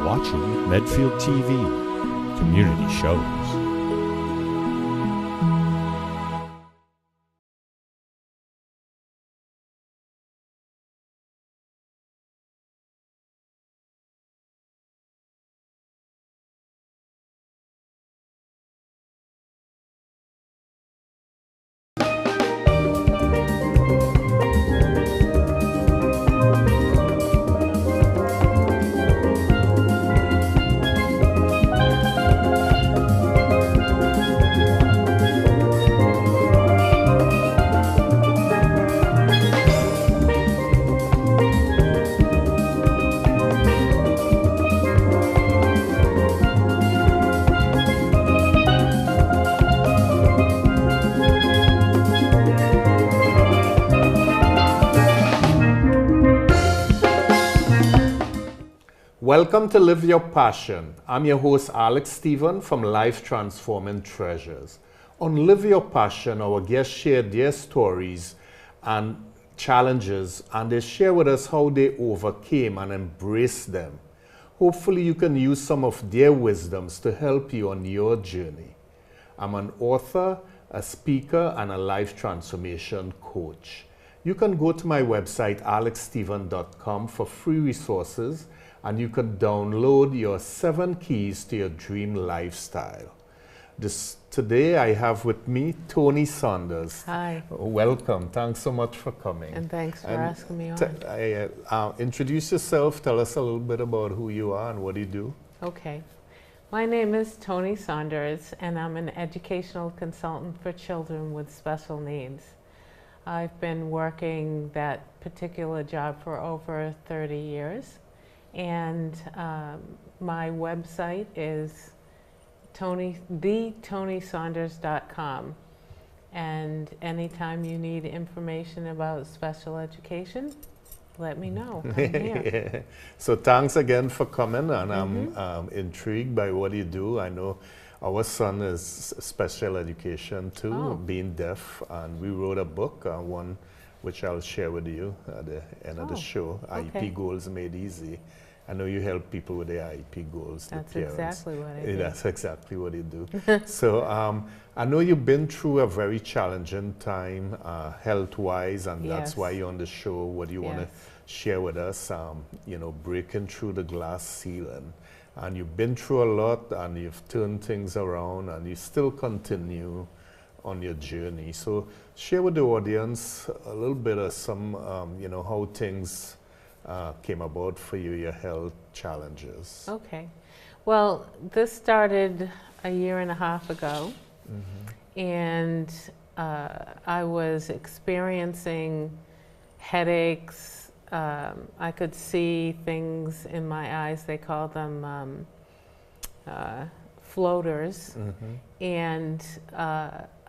watching Medfield TV, community shows. Welcome to Live Your Passion. I'm your host, Alex Stephen from Life Transforming Treasures. On Live Your Passion, our guests share their stories and challenges, and they share with us how they overcame and embraced them. Hopefully, you can use some of their wisdoms to help you on your journey. I'm an author, a speaker, and a life transformation coach. You can go to my website, alexstephen.com, for free resources, and you can download your 7 keys to your dream lifestyle. Today I have with me Toni Saunders. Hi. Welcome. Thanks so much for coming. And thanks for asking me on. Introduce yourself. Tell us a little bit about who you are and what you do. Okay. My name is Toni Saunders, and I'm an educational consultant for children with special needs. I've been working that particular job for over 30 years. And my website is thetonisaunders.com. And anytime you need information about special education, let me know. I'm here. Yeah. So thanks again for coming, and I'm intrigued by what you do. I know our son is special education too, being deaf, and we wrote a book, one which I'll share with you at the end of the show, IEP Goals Made Easy. I know you help people with their IEP goals. That's exactly what I do. That's exactly what you do. So I know you've been through a very challenging time health-wise, and that's why you're on the show. What do you want to share with us? You know, breaking through the glass ceiling. And you've been through a lot, and you've turned things around, and you still continue on your journey. So share with the audience a little bit of some, you know, how things came about for you, your health challenges. Okay. Well, this started a year and a half ago, and I was experiencing headaches. I could see things in my eyes. They call them floaters. And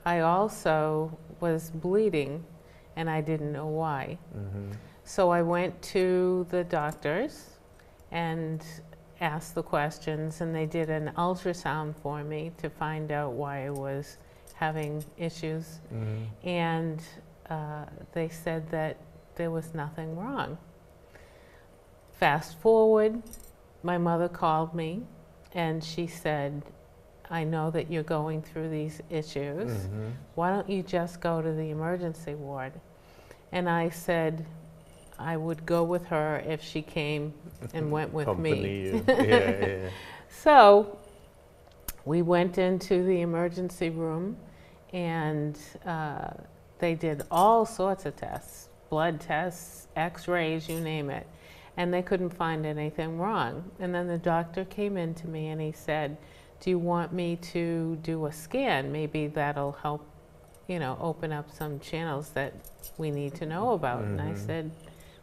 I also was bleeding, and I didn't know why. So I went to the doctors and asked the questions, and they did an ultrasound for me to find out why I was having issues. And they said that there was nothing wrong. Fast forward, my mother called me, and she said, I know that you're going through these issues. Why don't you just go to the emergency ward? And I said, I would go with her if she came and went with me. So we went into the emergency room, and they did all sorts of tests, blood tests, x-rays, you name it. And they couldn't find anything wrong. And then the doctor came in to me and he said, do you want me to do a scan? Maybe that'll help, you know, open up some channels that we need to know about. And I said,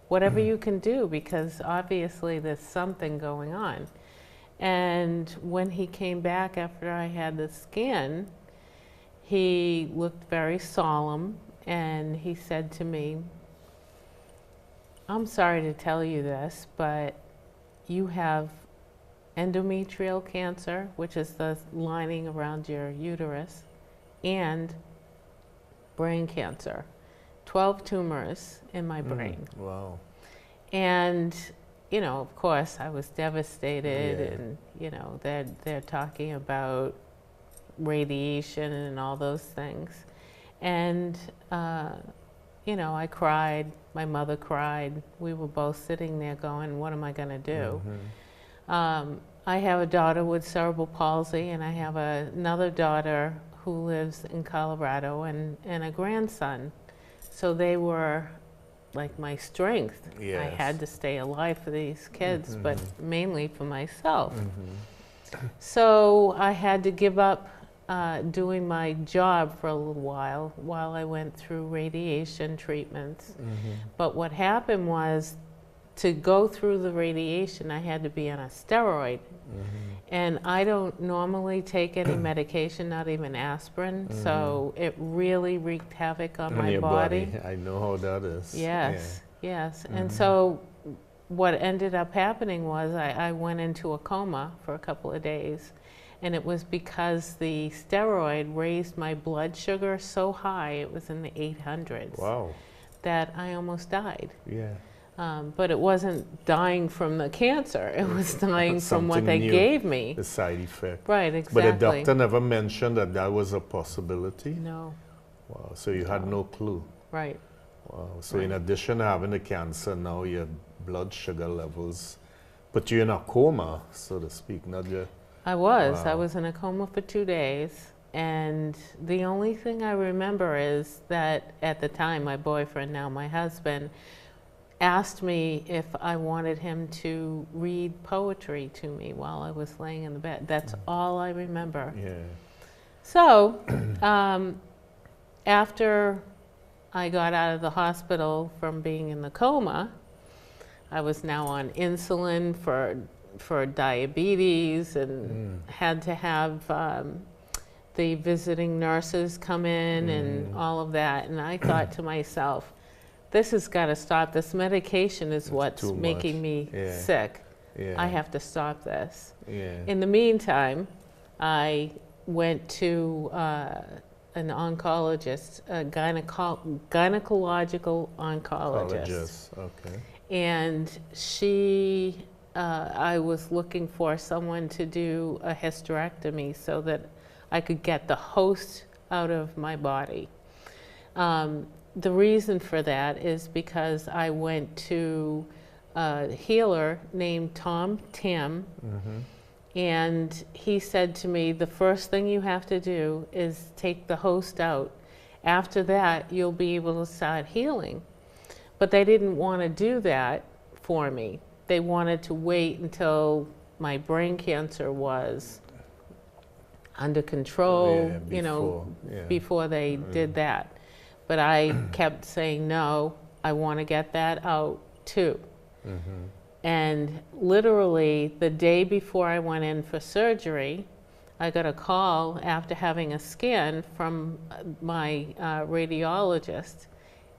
whatever you can do, because obviously there's something going on. And when he came back after I had the scan, he looked very solemn, and he said to me, I'm sorry to tell you this, but you have endometrial cancer, which is the lining around your uterus, and brain cancer. 12 tumors in my brain. Wow. And you know, of course, I was devastated, Yeah. and you know, they're talking about radiation and all those things, and you know, I cried. My mother cried. We were both sitting there going, "What am I going to do?" I have a daughter with cerebral palsy, and I have another daughter who lives in Colorado, and a grandson. So they were like my strength. I Yes. had to stay alive for these kids, but mainly for myself. Mm-hmm. So I had to give up doing my job for a little while I went through radiation treatments. But what happened was, to go through the radiation, I had to be on a steroid. And I don't normally take any medication, not even aspirin, so it really wreaked havoc on my your body. I know how that is. Yes, yes. And so what ended up happening was I went into a coma for a couple of days, and it was because the steroid raised my blood sugar so high, it was in the 800s, Wow. that I almost died. Yeah. But it wasn't dying from the cancer, it was dying from what Something they new, gave me. The side effect. Right, exactly. But the doctor never mentioned that that was a possibility? No, Wow. So you had no clue? right. Wow. So in addition to having the cancer, now your blood sugar levels put you in a coma, so to speak, not just... I was Wow. in a coma for 2 days, and the only thing I remember is that at the time, my boyfriend, now my husband, asked me if I wanted him to read poetry to me while I was laying in the bed. That's all I remember. Yeah. So, after I got out of the hospital from being in the coma, I was now on insulin for diabetes, and had to have the visiting nurses come in and all of that. And I thought to myself, this has got to stop. This medication is what's too making much. me Yeah. sick. Yeah. I have to stop this. Yeah. In the meantime, I went to an oncologist, a gynecological oncologist. Apologies. Okay. And I was looking for someone to do a hysterectomy so that I could get the host out of my body. The reason for that is because I went to a healer named Tom Tim, and he said to me, the first thing you have to do is take the host out. After that, you'll be able to start healing. But they didn't want to do that for me. They wanted to wait until my brain cancer was under control, Yeah, you know, yeah. before they did that. But I kept saying, no, I want to get that out too. And literally the day before I went in for surgery, I got a call after having a scan from my radiologist,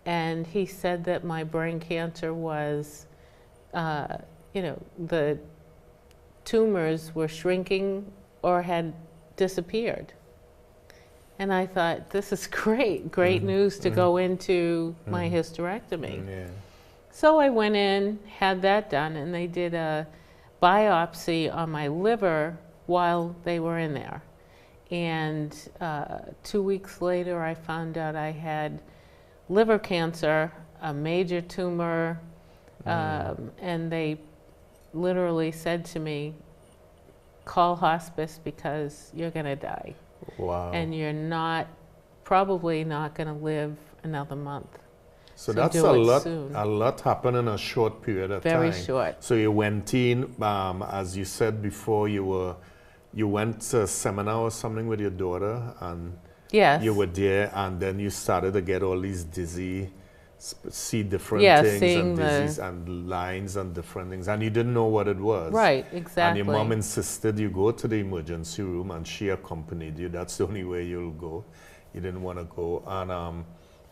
and he said that my brain cancer was, you know, the tumors were shrinking or had disappeared. And I thought, this is great news to go into my hysterectomy. Yeah. So I went in, had that done, and they did a biopsy on my liver while they were in there. And 2 weeks later, I found out I had liver cancer, a major tumor, and they literally said to me, call hospice because you're going to die. Wow. And you're probably not going to live another month. So So that's do a it lot. soon. A lot happened in a short period of time. Very short. So you went in, as you said before, you went to a seminar or something with your daughter, and Yes. you were there, and then you started to get all these see different Yeah, things seeing and the- disease and lines and different things, and you didn't know what it was. Right, exactly. And your mom insisted you go to the emergency room, and she accompanied you. That's the only way you'll go. You didn't want to go. And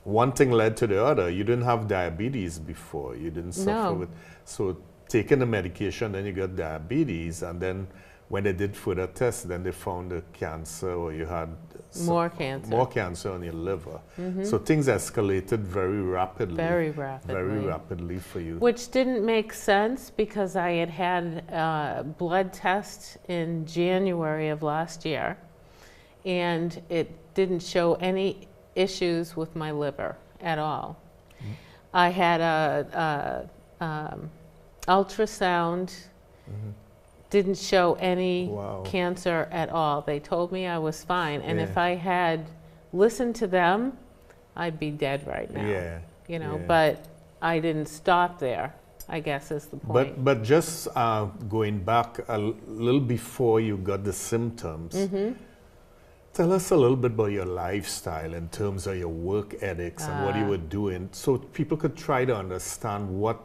one thing led to the other. You didn't have diabetes before. You didn't suffer No. with... So taking the medication, then you got diabetes. And then when they did further tests, then they found a cancer, or you had More cancer. more cancer on your liver. So things escalated very rapidly. Very rapidly. Very rapidly for you. Which didn't make sense because I had a blood test in January of last year, and it didn't show any issues with my liver at all. I had a ultrasound, didn't show any cancer at all. They told me I was fine, and if I had listened to them, I'd be dead right now. Yeah. You know, but I didn't stop there, I guess is the point. But just going back a little before you got the symptoms, tell us a little bit about your lifestyle in terms of your work ethics and what you were doing, so people could try to understand what,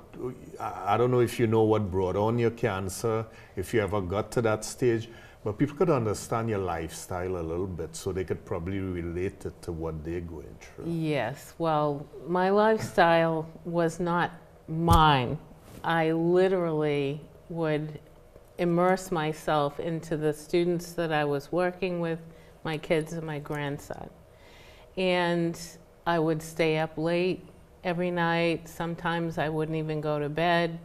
I don't know if you know what brought on your cancer, if you ever got to that stage, but people could understand your lifestyle a little bit so they could probably relate it to what they're going through. Yes, well, my lifestyle was not mine. I literally would immerse myself into the students that I was working with, my kids and my grandson. And I would stay up late every night. Sometimes I wouldn't even go to bed.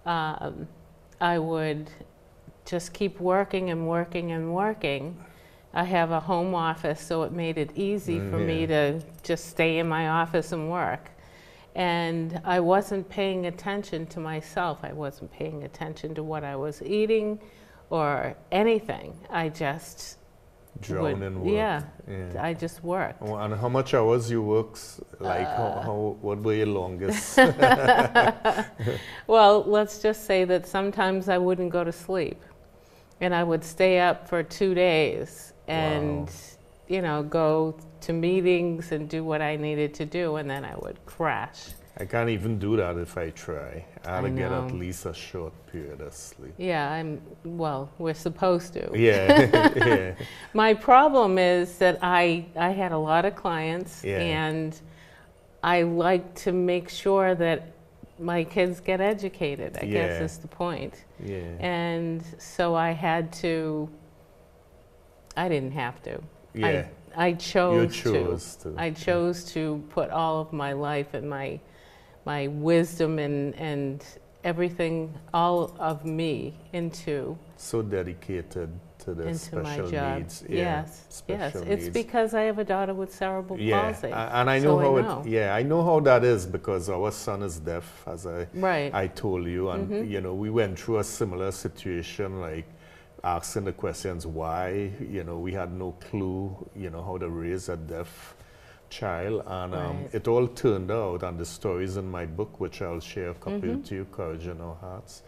I would just keep working and working and working. I have a home office, so it made it easy for me to just stay in my office and work. And I wasn't paying attention to myself. I wasn't paying attention to what I was eating or anything. I just Drown in work. Yeah, I just worked. Oh, and how much hours you work? Like, what were your longest? Well, let's just say that sometimes I wouldn't go to sleep. And I would stay up for 2 days and, you know, go to meetings and do what I needed to do, and then I would crash. I can't even do that if I try. I had to get at know. least a short period of sleep. Yeah, well, we're supposed to. Yeah, yeah. My problem is that I had a lot of clients, and I like to make sure that my kids get educated, I guess is the point. Yeah. And so I didn't have to. Yeah. I chose, to. I chose to put all of my life and my wisdom and everything, all of me into. So dedicated to the into special my job. needs. Yes, yes. Special It's needs. because I have a daughter with cerebral palsy. And I know so I know how that is, because our son is deaf, as Right. I told you, and you know, we went through a similar situation, like asking the questions why. You know, we had no clue, you know, how to raise a deaf child, and it all turned out, and the stories in my book, which I'll share a copy to you, Courage in Our Hearts.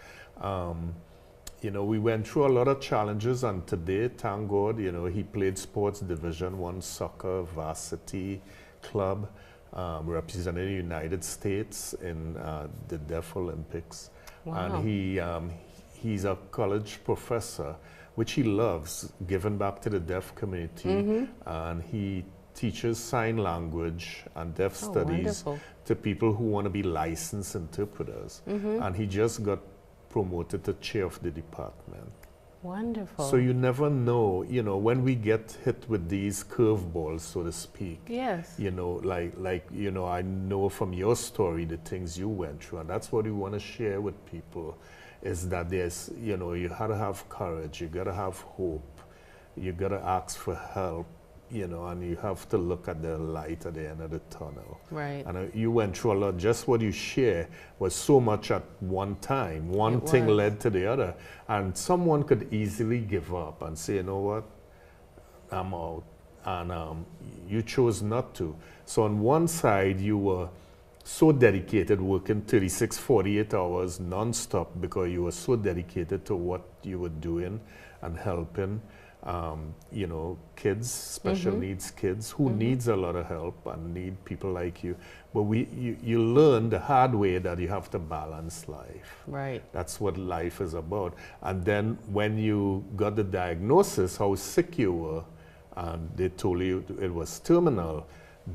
You know, we went through a lot of challenges, and today, thank God, you know, he played sports, Division I soccer, varsity club, represented the United States in the Deaf Olympics. Wow. And he's a college professor, which he loves, giving back to the deaf community, and he teaches sign language and deaf studies to people who want to be licensed interpreters. And he just got promoted to chair of the department. Wonderful. So you never know, you know, when we get hit with these curveballs, so to speak. Yes. You know, like you know, I know from your story the things you went through, and that's what we want to share with people, is that there's, you know, you gotta have courage, you gotta have hope, you gotta ask for help, you know, and you have to look at the light at the end of the tunnel. Right. And you went through a lot. Just what you share was so much at one time. One thing led to the other. And someone could easily give up and say, you know what, I'm out. And you chose not to. So on one side, you were so dedicated, working 36, 48 hours nonstop, because you were so dedicated to what you were doing and helping. You know, kids, special needs kids who needs a lot of help and need people like you. But you learn the hard way that you have to balance life. Right. That's what life is about. And then when you got the diagnosis, how sick you were, and they told you it was terminal,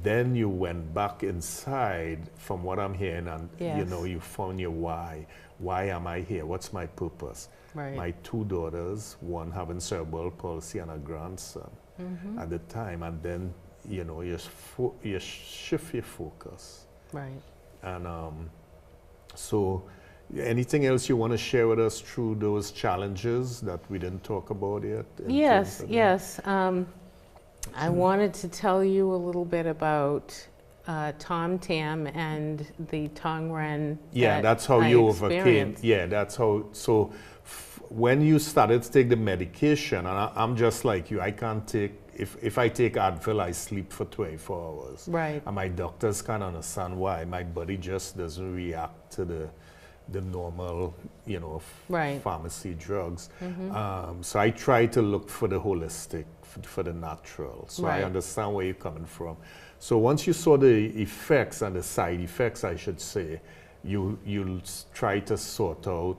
Then you went back inside, from what I'm hearing, and Yes. you found your why. Why am I here? What's my purpose? Right. My two daughters, one having cerebral palsy and a grandson at the time, and then you shift your focus. Right. And so, anything else you want to share with us through those challenges that we didn't talk about yet? Yes, yes. I wanted to tell you a little bit about Tom Tam and the Tongren. Yeah, that's how you overcame. Yeah, that's how. So, when you started to take the medication, and I'm just like you, I can't take. If I take Advil, I sleep for 24 hours. Right. And my doctors can't understand why. My body just doesn't react to the normal, Right. pharmacy drugs. So I try to look for the holistic, for the natural. So Right. I understand where you're coming from. So once you saw the effects and the side effects, I should say, you'll try to sort out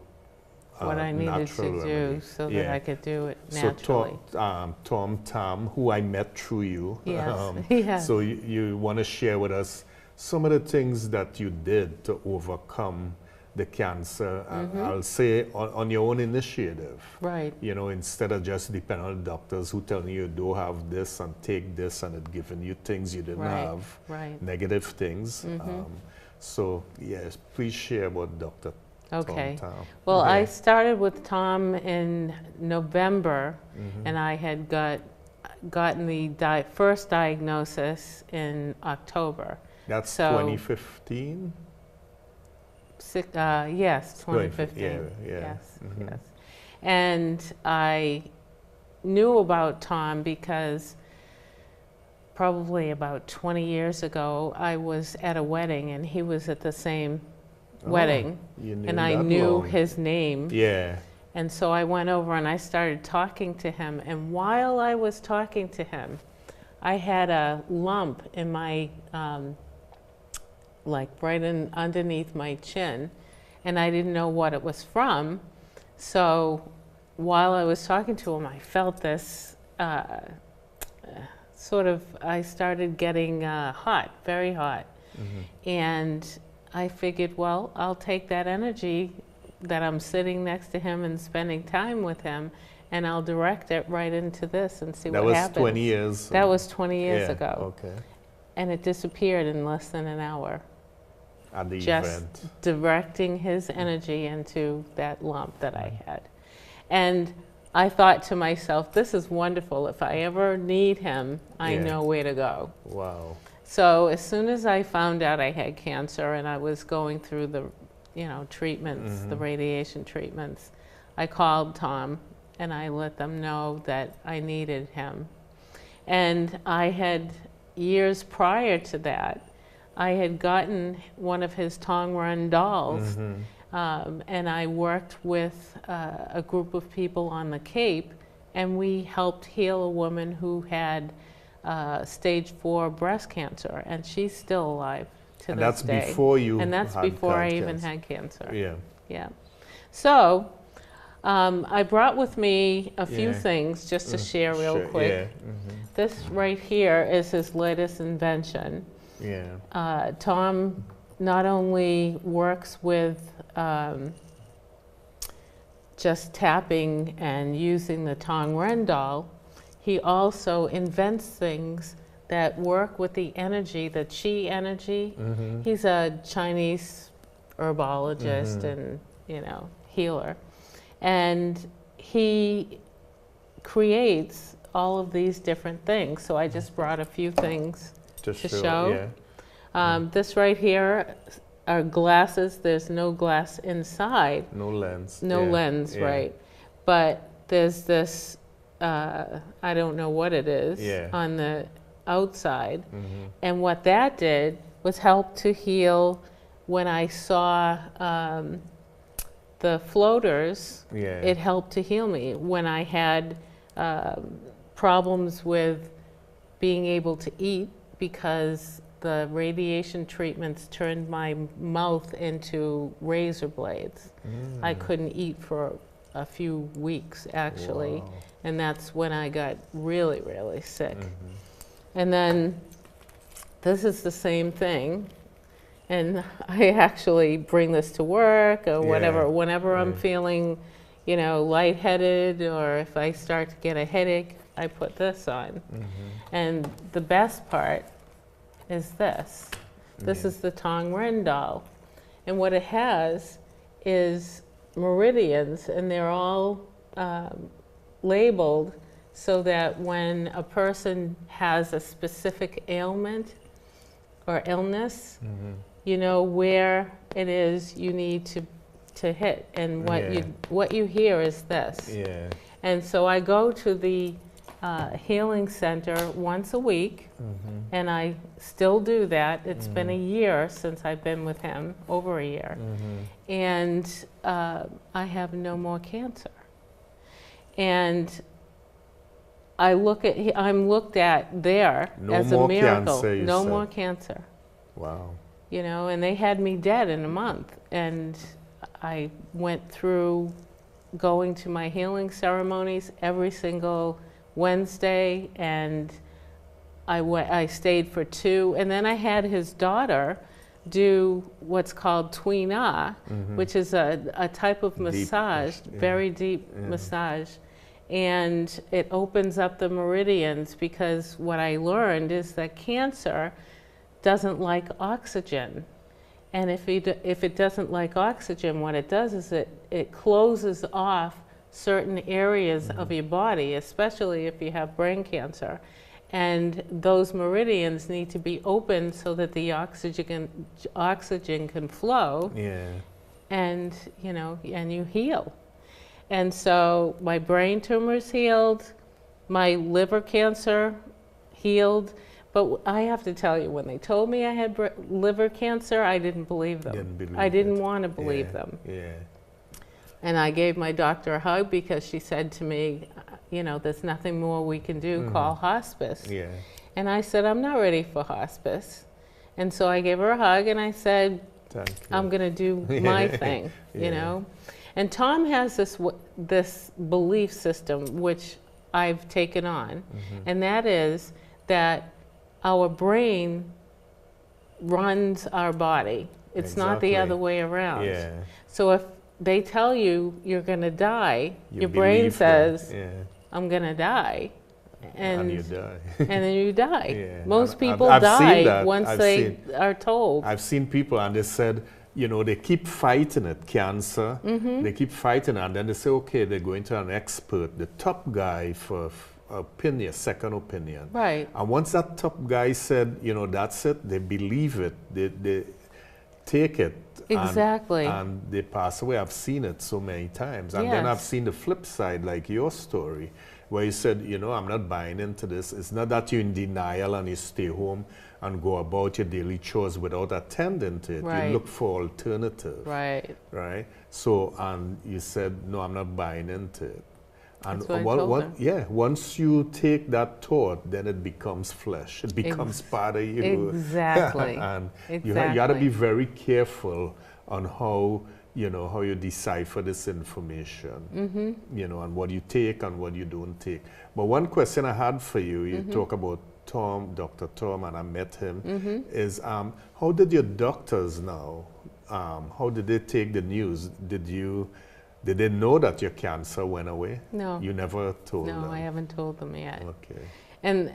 What I needed to natural do remedy. so that Yeah. I could do it naturally. So Tom Tam, who I met through you. Yes. Yes. So you want to share with us some of the things that you did to overcome the cancer, I'll say on your own initiative. Right. Instead of just depending on the doctors who tell you don't have this and take this and it giving you things you didn't Right. have, Right. negative things. So yes, please share about Dr. Okay. Tom Tam. Well, Yeah. I started with Tom in November, and I had gotten the first diagnosis in October. That's So- 2015? Yes, 2015. Yeah. Yes, yes. And I knew about Tom because probably about 20 years ago, I was at a wedding and he was at the same wedding, You knew and I that knew long. his name. Yeah. And so I went over and I started talking to him. And while I was talking to him, I had a lump in my, like right underneath my chin, and I didn't know what it was from. So while I was talking to him, I felt this I started getting hot, very hot. And I figured, well, I'll take that energy that I'm sitting next to him and spending time with him, and I'll direct it right into this and see That what was happens. 20 years. That was 20 years yeah, ago. Okay. And it disappeared in less than an hour. At the Just event. directing his energy into that lump that I had. And I thought to myself, this is wonderful. If I ever need him, I Yeah. know where to go. Wow. So as soon as I found out I had cancer and I was going through the, treatments, the radiation treatments, I called Tom and I let them know that I needed him. And I had, years prior to that, I had gotten one of his Tongren dolls, and I worked with a group of people on the Cape, and we helped heal a woman who had stage 4 breast cancer, and she's still alive to And this that's day. before you And that's had before I even cancer. had cancer. Yeah. Yeah. So I brought with me a few Yeah. things just to share real Sure, quick. Yeah. This right here is his latest invention. Yeah. Tom not only works with just tapping and using the Tongren doll, he also invents things that work with the energy, the chi energy. He's a Chinese herbologist and, healer. And he creates all of these different things. So I just brought a few things to show. Yeah. This right here are glasses. There's no glass inside. No lens. No yeah. lens, Yeah. right. But there's this, I don't know what it is, Yeah. on the outside. And what that did was help to heal when I saw the floaters. Yeah. It helped to heal me. When I had problems with being able to eat because the radiation treatments turned my mouth into razor blades. I couldn't eat for a few weeks, actually. Wow. And that's when I got really, really sick. And then this is the same thing. And I actually bring this to work or whatever, whenever I'm feeling, you know, lightheaded, or if I start to get a headache, I put this on. And the best part is this. This is the Tong Rendal. And what it has is meridians, and they're all labeled so that when a person has a specific ailment or illness, you know where it is you need to hit. And what you hear is this. And so I go to the healing center once a week, and I still do that. It's been a year since I've been with him, over a year. And I have no more cancer. And I'm looked at there as a miracle. No more cancer. Wow. You know, and they had me dead in a month. And I went through going to my healing ceremonies every single Wednesday, and I stayed for 2. And then I had his daughter do what's called Twina, which is a type of massage, very deep massage. And it opens up the meridians, because what I learned is that cancer doesn't like oxygen. And if it doesn't like oxygen, what it does is it closes off certain areas of your body, especially if you have brain cancer. And those meridians need to be open so that the oxygen can flow. And, you know, and you heal. And so my brain tumors healed, my liver cancer healed. But I have to tell you, when they told me I had liver cancer, I didn't believe them. I didn't want to believe them. And I gave my doctor a hug, because she said to me, you know, there's nothing more we can do, call hospice. And I said, I'm not ready for hospice. And so I gave her a hug, and I said, I'm going to do my thing, you know. And Tom has this belief system, which I've taken on, and that is that our brain runs our body. It's not the other way around. So if they tell you you're going to die, your brain says, I'm going to die. And you die. And then you die. Most people die once they are told. I've seen people, and they said, you know, they keep fighting it, cancer. They keep fighting it, and then they say, okay, they're going to an expert, the top guy for opinion, second opinion. Right. And once that top guy said, you know, that's it, they believe it, they take it. Exactly. And they pass away. I've seen it so many times. And then I've seen the flip side, like your story, where you said, you know, I'm not buying into this. It's not that you're in denial and you stay home and go about your daily chores without attending to it. You look for alternatives. Right. So, and you said, no, I'm not buying into it. And that's what I told her. Once you take that thought, then it becomes flesh. It becomes part of you. Exactly. And you got to be very careful on how, you know, how you decipher this information, you know, and what you take and what you don't take. But one question I had for you, you talk about Tom, Dr. Tom, and I met him, is how did your doctors now, how did they take the news? Did they know that your cancer went away? No. You never told them? No, I haven't told them yet. Okay. And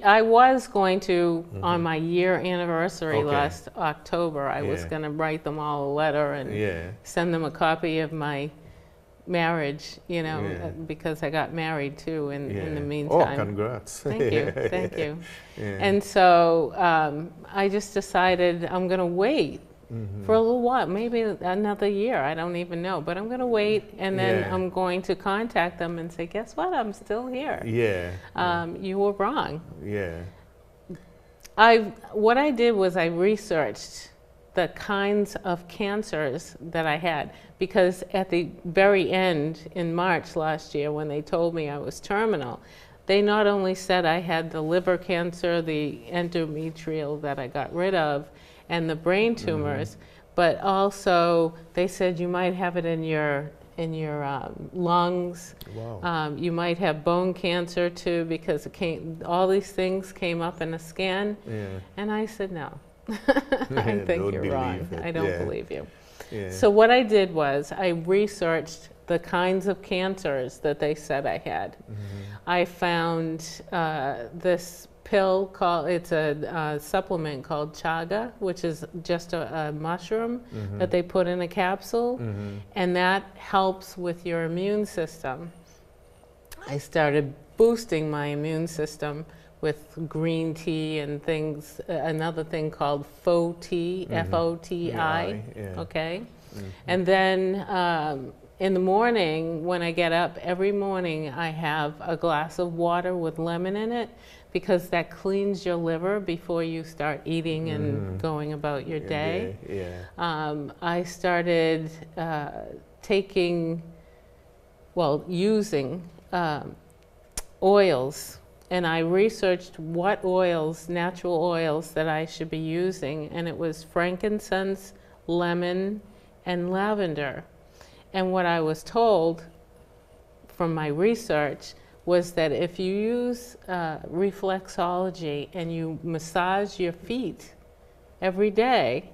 I was going to, on my year anniversary last October, I was going to write them all a letter and send them a copy of my marriage, you know, because I got married too in the meantime. Oh, congrats. Thank you, thank you. And so I just decided I'm going to wait for a little while, maybe another year, I don't even know, but I'm going to wait, and then I'm going to contact them and say, guess what, I'm still here. You were wrong. What I did was I researched the kinds of cancers that I had, because at the very end in March last year, when they told me I was terminal, they not only said I had the liver cancer, the endometrial that I got rid of, and the brain tumors, but also they said you might have it in your lungs. Wow. You might have bone cancer too, because all these things came up in a scan. Yeah. And I said, no, I think Don't you're believe wrong. it. I don't Yeah. believe you. Yeah. So what I did was I researched the kinds of cancers that they said I had. I found this pill it's a supplement called chaga, which is just a mushroom that they put in a capsule, and that helps with your immune system. I started boosting my immune system with green tea and things, another thing called FOTI, F-O-T-I, yeah. okay? And then in the morning, when I get up, every morning I have a glass of water with lemon in it, because that cleans your liver before you start eating and going about your day. Yeah. I started using oils, and I researched what oils, natural oils, that I should be using, and it was frankincense, lemon, and lavender. And what I was told from my research was that if you use reflexology and you massage your feet every day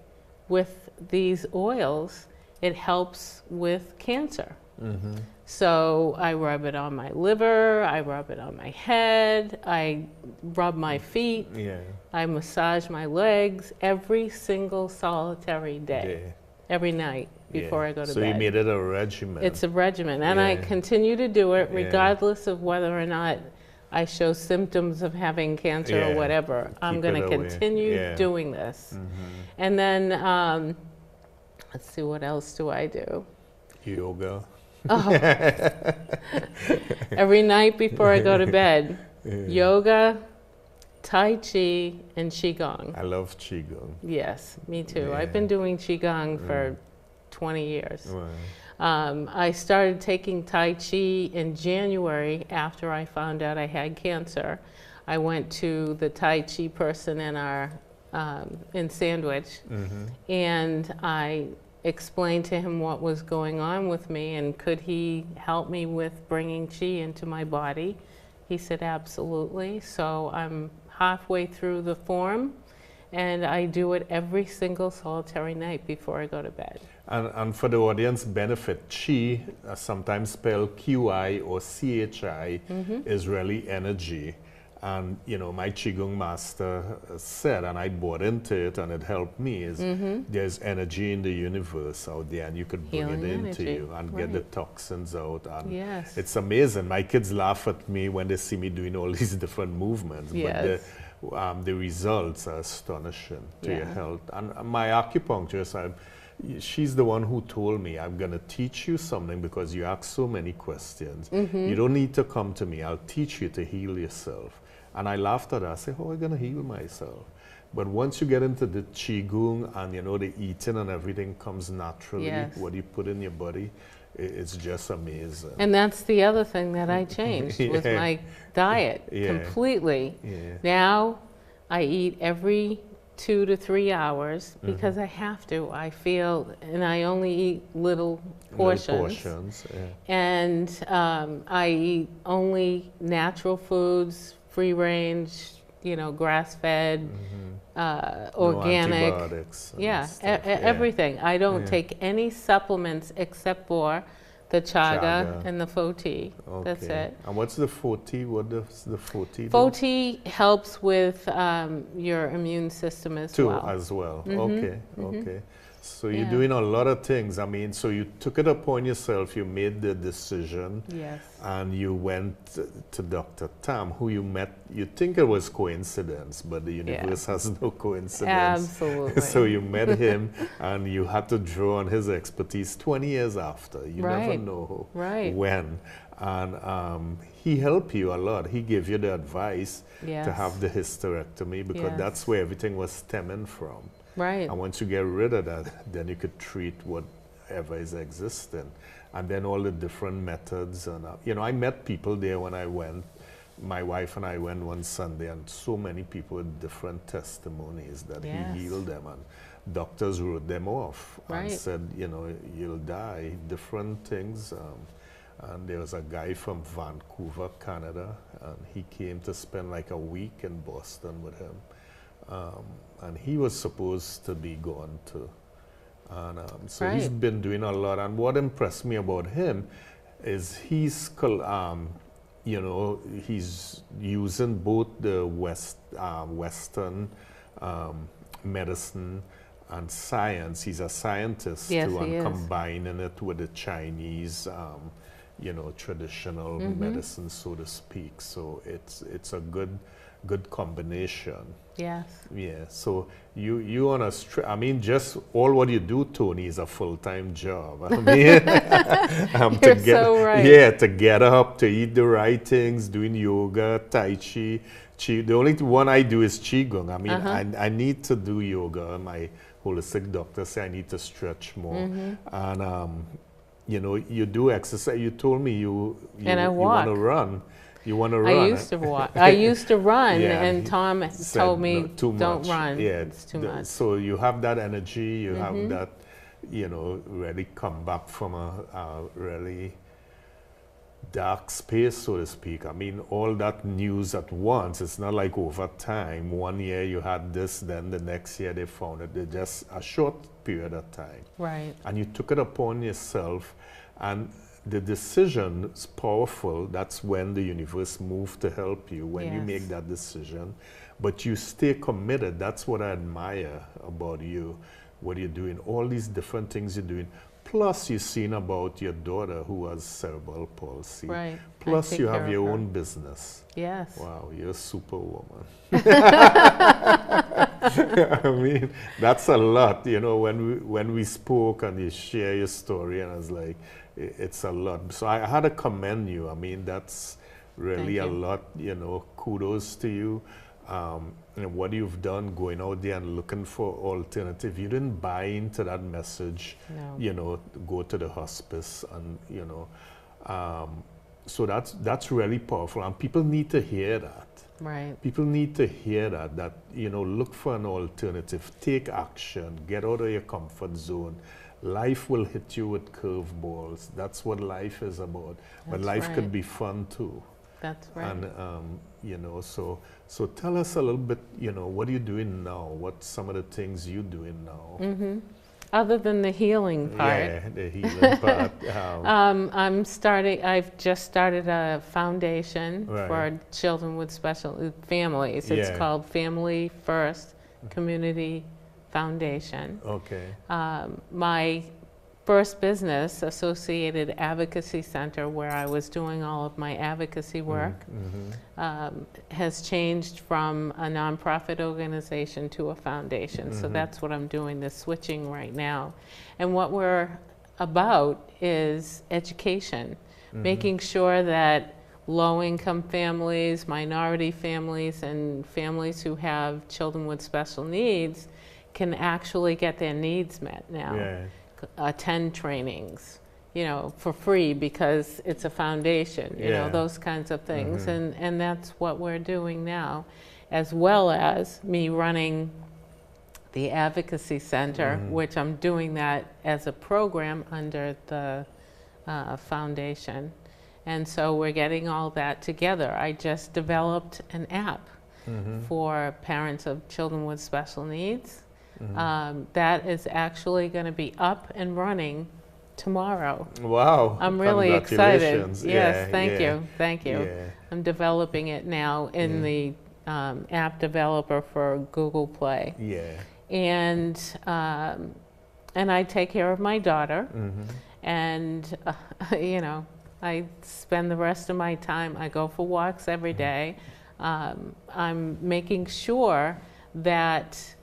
with these oils, it helps with cancer. So I rub it on my liver, I rub it on my head, I rub my feet, Yeah. I massage my legs every single solitary day, every night before I go to bed. So you made it a regimen. It's a regimen, and I continue to do it regardless of whether or not I show symptoms of having cancer or whatever. I'm going to continue doing this. And then, let's see, what else do I do? Yoga. Oh. Every night before I go to bed, yoga, Tai Chi, and Qigong. I love Qigong. Yes, me too. I've been doing Qigong for 20 years. Wow. I started taking Tai Chi in January after I found out I had cancer. I went to the Tai Chi person in Sandwich, and I explained to him what was going on with me and could he help me with bringing Qi into my body. He said absolutely. So I'm halfway through the form, and I do it every single solitary night before I go to bed. And for the audience benefit, Qi, sometimes spelled Qi or Chi, is really energy. And, you know, my Qigong master said, and I bought into it and it helped me, is there's energy in the universe out there and you could bring Healing it into energy. you and get the toxins out. And Yes. it's amazing. My kids laugh at me when they see me doing all these different movements. Yes. But the results are astonishing to your Yeah. health. And my acupuncturist, she's the one who told me, I'm going to teach you something because you ask so many questions. You don't need to come to me. I'll teach you to heal yourself. And I laughed at her. I said, how am I going to heal myself? But once you get into the Qigong and, you know, the eating and everything comes naturally, Yes. what you put in your body, it's just amazing. And that's the other thing that I changed with my diet completely. Now I eat every 2 to 3 hours because I have to. I feel, and I only eat little portions. And I eat only natural foods, free range, you know, grass-fed, organic. No antibiotics. Everything. I don't take any supplements except for the chaga and the FOTI. Okay. That's it. And what's the FOTI? What does the FOTI do? FOTI helps with your immune system as well. As well. Okay, okay. So you're doing a lot of things. I mean, so you took it upon yourself, you made the decision. Yes. And you went to Dr. Tam, who you met. You think it was coincidence, but the universe has no coincidence. Absolutely. So you met him and you had to draw on his expertise 20 years after. You never know when. And he helped you a lot. He gave you the advice to have the hysterectomy because that's where everything was stemming from. Right. And once you get rid of that, then you could treat whatever is existing. And then all the different methods. And, you know, I met people there when I went my wife and I went one Sunday, and so many people with different testimonies that Yes. he healed them, and doctors wrote them off Right. and said, you know, you'll die, different things. And there was a guy from Vancouver, Canada, and he came to spend like a week in Boston with him. And he was supposed to be gone too. And so he's Right. been doing a lot. And what impressed me about him is he's, you know, he's using both the Western medicine and science. He's a scientist Yes, too, he and is. combining it with the Chinese, you know, traditional medicine, so to speak. So it's a good combination. Yes. Yeah. So you on a I mean, just all what you do, Toni, is a full-time job. I mean, You're so right. Yeah, to get up, to eat the right things, doing yoga, tai chi. The only one I do is qigong. I mean, I need to do yoga. My holistic doctor said I need to stretch more. And you know, you do exercise. You told me you And I want to walk. run. You want to run. I used to walk. I used to run, Yeah, and he Tom said, told me, "No, too don't much." run. Yeah, It's too much. So you have that energy, you have that, you know, really come back from a really dark space, so to speak. I mean, all that news at once. It's not like over time. 1 year you had this, then the next year they found it. They just a short period of time. Right. And you took it upon yourself, and the decision is powerful. That's when the universe moves to help you, when you Yes. make that decision. But you stay committed. That's what I admire about you, what you're doing, all these different things you're doing. Plus, you've seen about your daughter who has cerebral palsy. Right. I Plus, take you care have of your her. own business. Yes. Wow, you're a superwoman. I mean, that's a lot. You know, when we spoke and you share your story, and I was like, it's a lot. So I had to commend you. I mean, that's really a Thank you. lot. You know, kudos to you. And what you've done, going out there and looking for alternative. You didn't buy into that message. No. You know, go to the hospice, and you know. So that's really powerful, and people need to hear that. Right. People need to hear that, you know, look for an alternative, take action, get out of your comfort zone. Life will hit you with curveballs. That's what life is about. But That's life could right. be fun too. That's right. And, you know, so tell us a little bit, you know, what are you doing now? What's some of the things you're doing now? Other than the healing part, Yeah, the healing part. I've just started a foundation Right. for children with special families. It's Yeah. called Family First Community Foundation. Okay. My first business, Associated Advocacy Center, where I was doing all of my advocacy work, has changed from a nonprofit organization to a foundation. So that's what I'm doing, the switching right now. And what we're about is education, making sure that low-income families, minority families, and families who have children with special needs can actually get their needs met now. Yeah. Attend trainings, you know, for free because it's a foundation, you know, Yeah. those kinds of things. And that's what we're doing now, as well as me running the Advocacy Center, which I'm doing that as a program under the foundation. And so we're getting all that together. I just developed an app for parents of children with special needs. That is actually going to be up and running tomorrow. Wow. I'm really excited. Congratulations. Yes, Yeah, thank yeah. you, thank you. Yeah. I'm developing it now in the app developer for Google Play. Yeah. And I take care of my daughter, and you know, I spend the rest of my time, I go for walks every day. I'm making sure that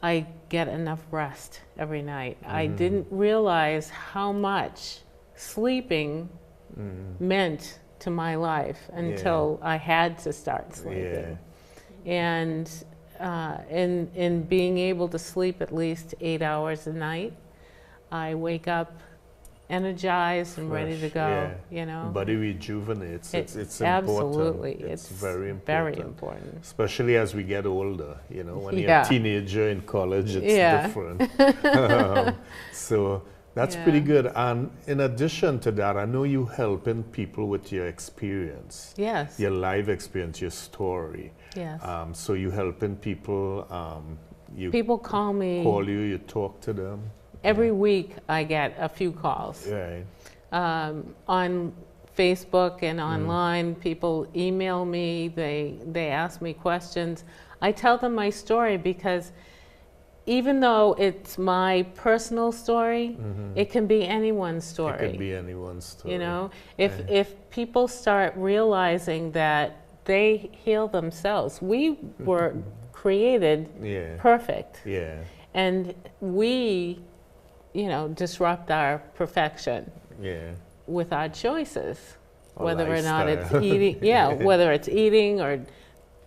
I get enough rest every night. I didn't realize how much sleeping meant to my life until I had to start sleeping. And in being able to sleep at least 8 hours a night, I wake up energized and ready to Fresh, go, yeah. you know. Body rejuvenates. It's important. Absolutely. It's very important. Very important. Especially as we get older, you know, when you're Yeah. a teenager in college, it's Yeah. different. So that's Yeah. pretty good. And in addition to that, I know you helping people with your experience, Yes. your life experience, your story. Yes. So you helping people, you People call me call you talk to them. every week. I get a few calls Right. on Facebook and online. People email me. They ask me questions. I tell them my story because even though it's my personal story, it can be anyone's story. It could be anyone's story. You know, if Right. if people start realizing that they heal themselves, we were created Yeah. perfect, Yeah. and we, you know, disrupt our perfection Yeah. with our choices, Or whether or not it's lifestyle. eating. Yeah, whether it's eating or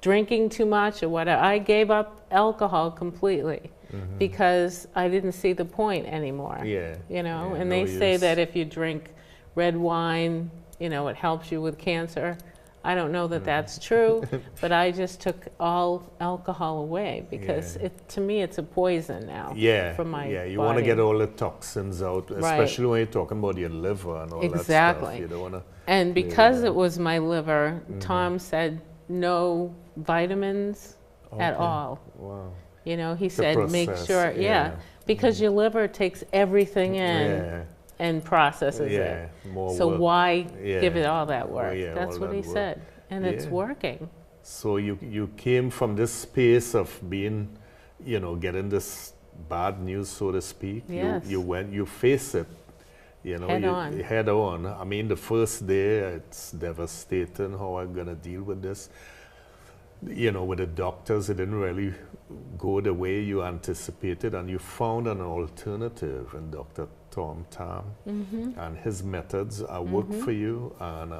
drinking too much or whatever. I gave up alcohol completely because I didn't see the point anymore. Yeah. You know, Yeah, and no they say use. that if you drink red wine, you know, it helps you with cancer. I don't know that that's true, but I just took all alcohol away because Yeah. to me it's a poison now. Yeah, from my yeah. You want to body. get all the toxins out, especially when you're talking about your liver and all that Exactly. stuff. You don't want to. And because Yeah. it was my liver, Tom said no vitamins at Okay. all. Wow. You know, he said make process, sure, yeah, because your liver takes everything in Yeah. and processes Yeah. it. More So work. why Yeah. give it all that work? yeah, That's all what that he work. said. And it's Yeah. working. So you came from this space of being, you know, getting this bad news, so to speak. Yes. You face it. You know, Head on. Head on. I mean, the first day, it's devastating. How I'm gonna deal with this? You know, with the doctors, it didn't really go the way you anticipated, and you found an alternative in Dr. Tom Tam, and his methods work for you, and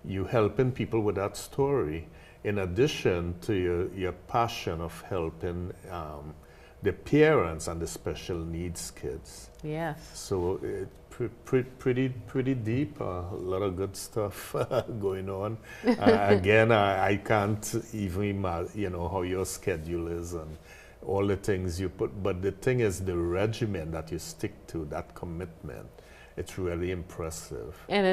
you helping people with that story. In addition to your passion of helping the parents and the special needs kids. Yes. So pretty deep, a lot of good stuff going on. Again, I can't even imagine, you know, how your schedule is and all the things you put. But the thing is, the regimen that you stick to, that commitment, it's really impressive. And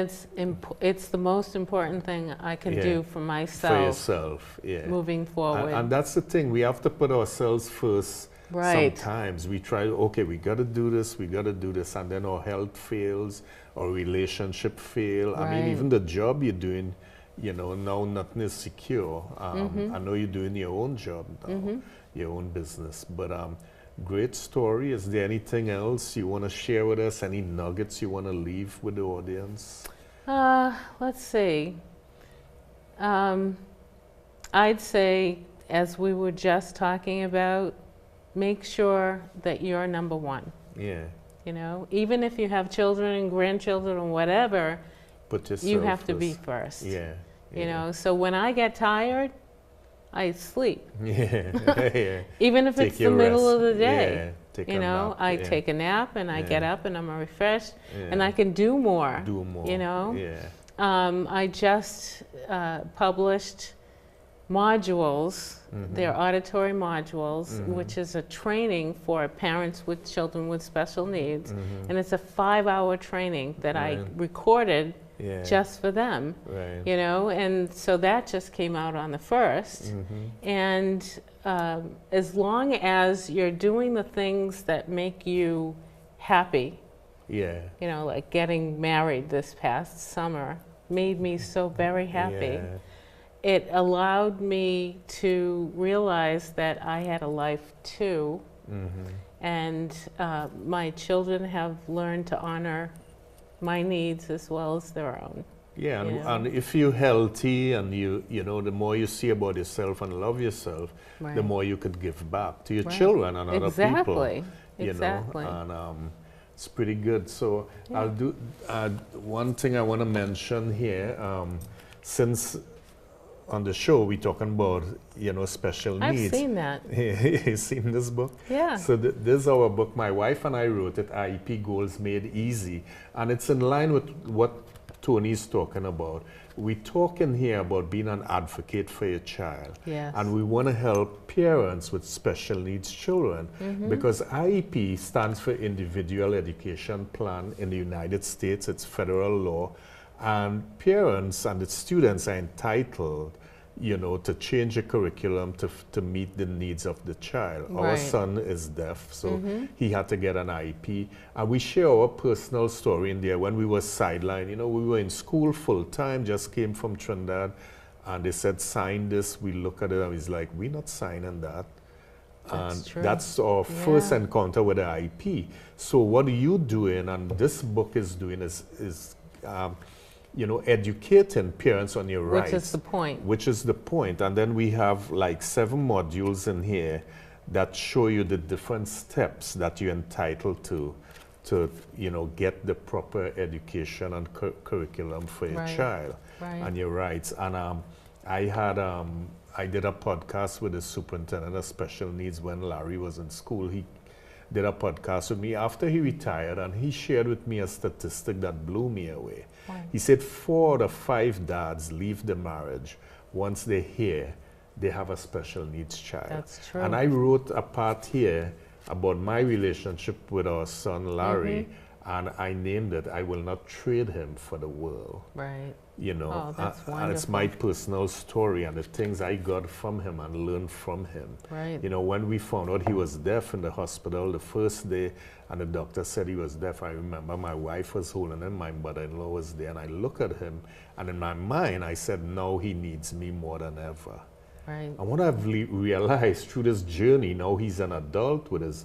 it's the most important thing I can Yeah. do for For myself yourself, yeah. moving forward. And that's the thing, we have to put ourselves first. Right. Sometimes we try, okay, we got to do this, and then our health fails, our relationship fail. I mean, Right. even the job you're doing, you know, now nothing is secure. I know you're doing your own job now, your own business, but great story. Is there anything else you want to share with us? Any nuggets you want to leave with the audience? Let's see. I'd say, as we were just talking about, make sure that you're number one. Yeah, You know, even if you have children and grandchildren or whatever, put yourself you have to be first. first. Yeah. You know, so when I get tired, I sleep. Yeah. Yeah. Even if Take it's the your middle rest. of the day. Yeah. Take You a know, nap. I Yeah. take a nap and I Yeah. get up and I'm refreshed and Yeah. I can do more. Do more. You know? Yeah. I just published modules. They're auditory modules, which is a training for parents with children with special needs. And it's a 5-hour training that I Right. recorded Yeah. just for them. Right. You know, and so that just came out on the 1st. And as long as you're doing the things that make you happy, Yeah. you know, like getting married this past summer made me so very happy. Yeah. It allowed me to realize that I had a life too, and my children have learned to honor my needs as well as their own. Yeah, and, You know? and if you're healthy and you know, the more you see about yourself and love yourself, the Right. more you could give back to your Right. children and other Exactly. people. You Exactly. know, and it's pretty good. So I'll do one thing I want to mention here. Since on the show, we talking about, you know, special I've needs. seen that. You seen this book? Yeah. So this is our book. My wife and I wrote it, IEP Goals Made Easy. And it's in line with what Tony's talking about. We talk in here about being an advocate for your child. Yes. And we want to help parents with special needs children, because IEP stands for Individual Education Plan in the United States. It's federal law. And parents and the students are entitled, you know, to change the curriculum to meet the needs of the child. Our Right. son is deaf, so he had to get an IEP. And we share our personal story in there. When we were sidelined, you know, we were in school full time, just came from Trinidad, and they said, sign this. We look at it and it's like, we're not signing that. That's And true. that's our first Yeah. encounter with the IEP. So what are you doing, and this book is doing, is you know, educating parents on your rights. Which is the point. Which is the point. And then we have like 7 modules in here that show you the different steps that you're entitled to, you know, get the proper education and curriculum for your Right. child Right. and your rights. And I did a podcast with the superintendent of special needs when Larry was in school. He did a podcast with me after he retired, and he shared with me a statistic that blew me away. Wow. He said 4 out of 5 dads leave the marriage once they hear they have a special needs child. That's true. And I wrote a part here about my relationship with our son Larry, and I named it, I Will Not Trade Him for the World. Right. You know, Oh, that's and it's my personal story and the things I got from him and learned from him. Right. You know, when we found out he was deaf in the hospital the first day, and the doctor said he was deaf, I remember my wife was holding him, my mother-in-law was there, and I looked at him, and in my mind, I said, now he needs me more than ever. Right. And what I've realized through this journey, now he's an adult with his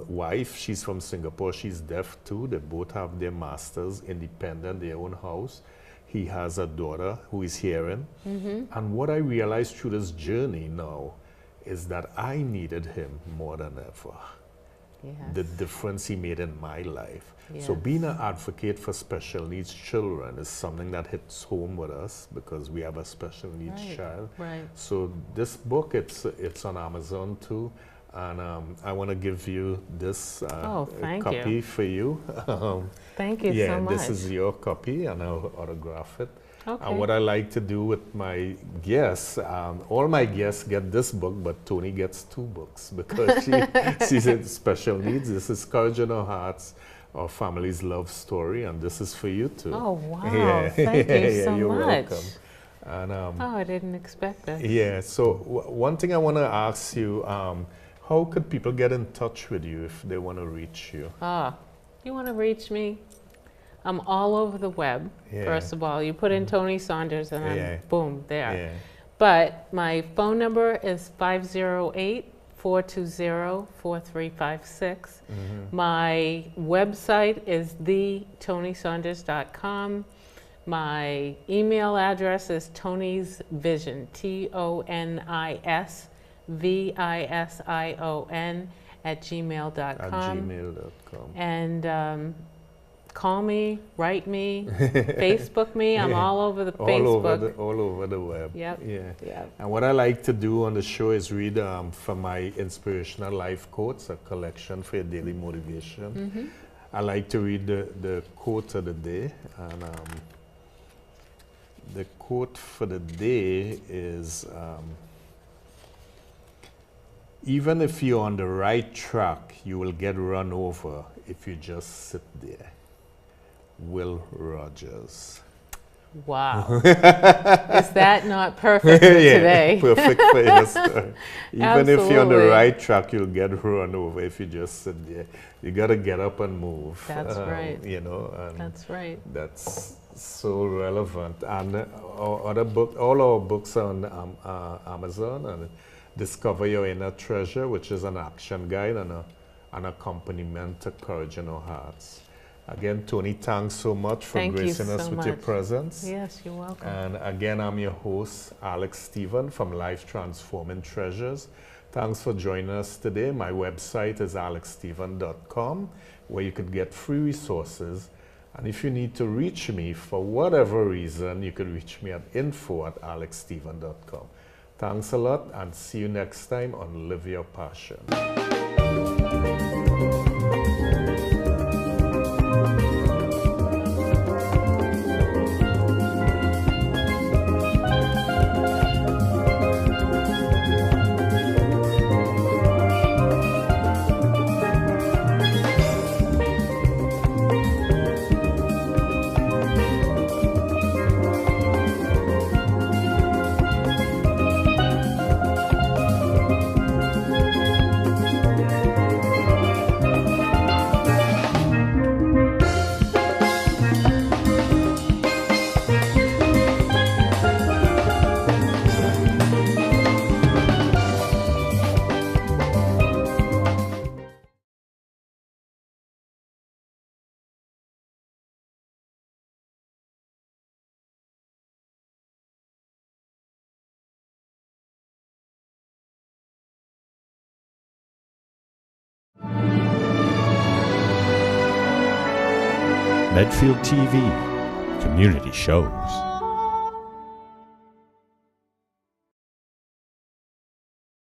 wife. She's from Singapore. She's deaf too. They both have their masters, independent, their own house. He has a daughter who is hearing. And what I realized through this journey now is that I needed him more than ever. Yes. The difference he made in my life. So Yes. being an advocate for special needs children is something that hits home with us because we have a special needs Right. child. Right. So this book, it's on Amazon too, and I want to give you this thank copy you. for you. Thank you Yeah, so much. this is your copy, and I'll autograph it. Okay. And what I like to do with my guests, all my guests get this book, but Toni gets 2 books because she's in special needs. This is Courage in Our Hearts, Our Family's Love Story, and this is for you too. Oh, wow. Yeah. Thank you Yeah, so you're much. welcome. And, Oh, I didn't expect that. yeah, so one thing I want to ask you, how could people get in touch with you if they want to reach you? You want to reach me? I'm all over the web, Yeah. first of all. You put in Toni Saunders and then Yeah. boom, there. Yeah. But my phone number is 508-420-4356. My website is thetonisaunders.com. My email address is Toni's Vision, TONISVISION @gmail.com. At gmail.com. And call me, write me, Facebook me. I'm Yeah. all over the All Facebook. all over the web. Yep. Yeah. Yep. And what I like to do on the show is read from my inspirational life quotes, a collection for your daily motivation. I like to read the quote of the day, and the quote for the day is, even if you're on the right track, you will get run over if you just sit there. Will Rogers. Wow. Is that not perfect for today? Perfect for your story. Even if you're on the Absolutely. right track, you'll get run over if you just sit there. You got to get up and move. That's right. You know, and That's right. that's so relevant. And all our books are on Amazon, and Discover Your Inner Treasure, which is an action guide and an accompaniment to Courage in Our Hearts. Again, Toni, thanks so much for Thank you gracing us so with your much. presence. Yes, you're welcome. And again, I'm your host, Alex Stephen from Life Transforming Treasures. Thanks for joining us today. My website is alexstephen.com, where you could get free resources And if you need to reach me for whatever reason, you can reach me at info@alexstephen.com. Thanks a lot, and see you next time on Live Your Passion. Medfield TV, community shows.